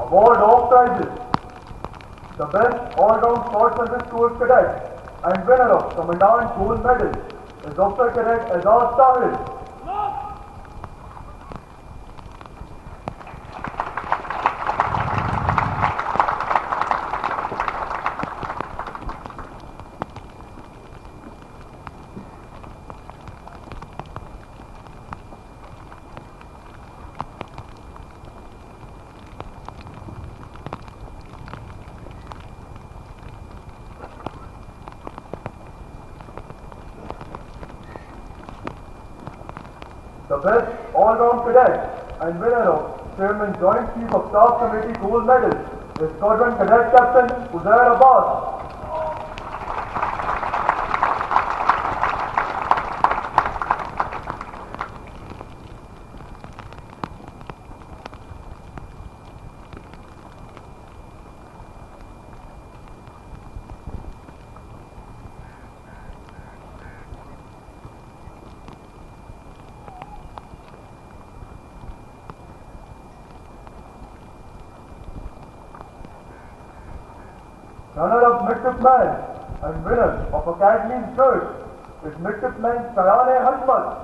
Award of prizes. The best all-round short service course cadet and winner of Commandant Gold Medal is Officer Cadet Azaz Tahir. The best all-round cadet and winner of Chairman Joint Chief of Staff Committee Gold Medal is Squadron Cadet Captain Uzair Abbas. Runner-up midshipman and winner of Academy's shirt is Midshipman Sayane Hashmat.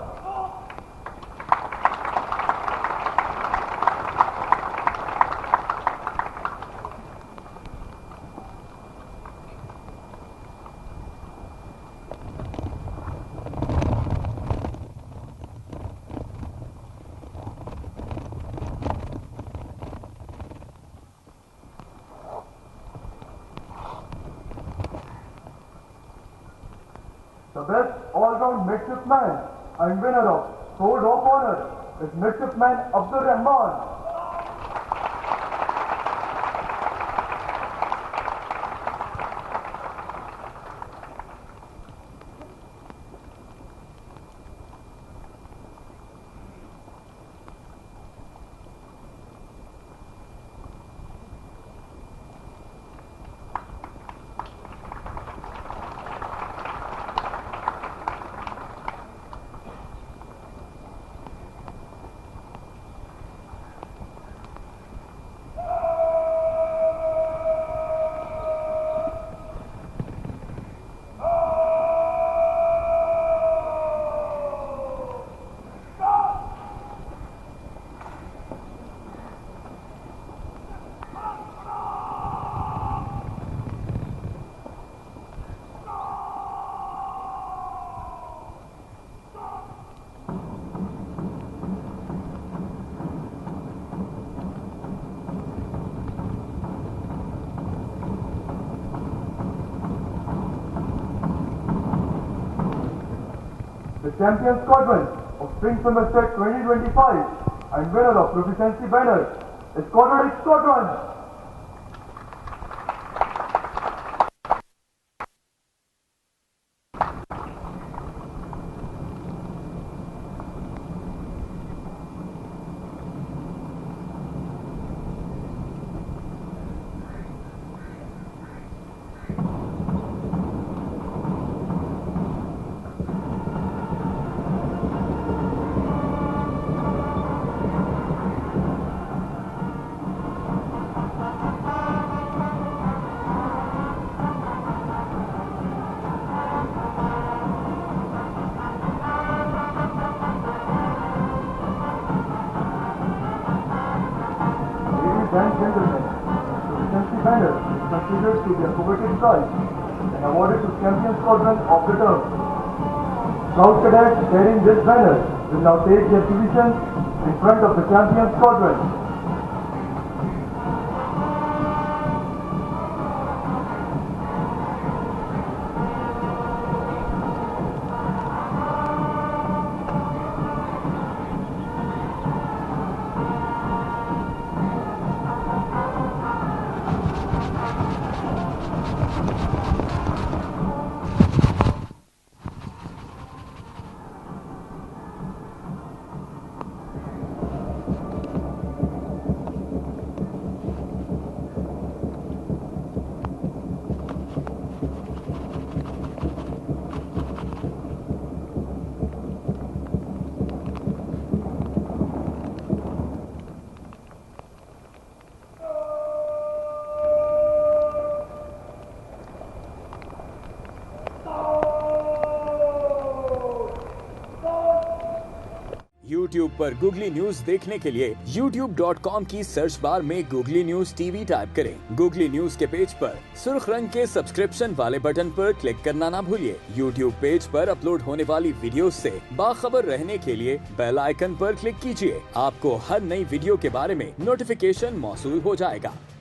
The best all-round midshipman and winner of Sword of Honor is Midshipman Abdur Rahman. The champion squadron of Spring Semester 2025 and winner of Proficiency Banner is Squadron X Squadron. Ladies and gentlemen, Proficiency Banner is considered to be a coveted prize and awarded to champion squadron of the term. Scout cadets carrying this banner will now take their positions in front of the champion squadron. YouTube पर googly news देखने के लिए youtube.com की search bar में googly news TV type करें। Googly news के page पर सुर्ख रंग के सब्सक्रिप्शन वाले बटन पर क्लिक करना ना भूलिए। YouTube पेज पर अपलोड होने वाली वीडियोस से बाखबर रहने के लिए बेल आइकन पर क्लिक कीजिए। आपको हर नई वीडियो के बारे में नोटिफिकेशन मौसूल हो जाएगा।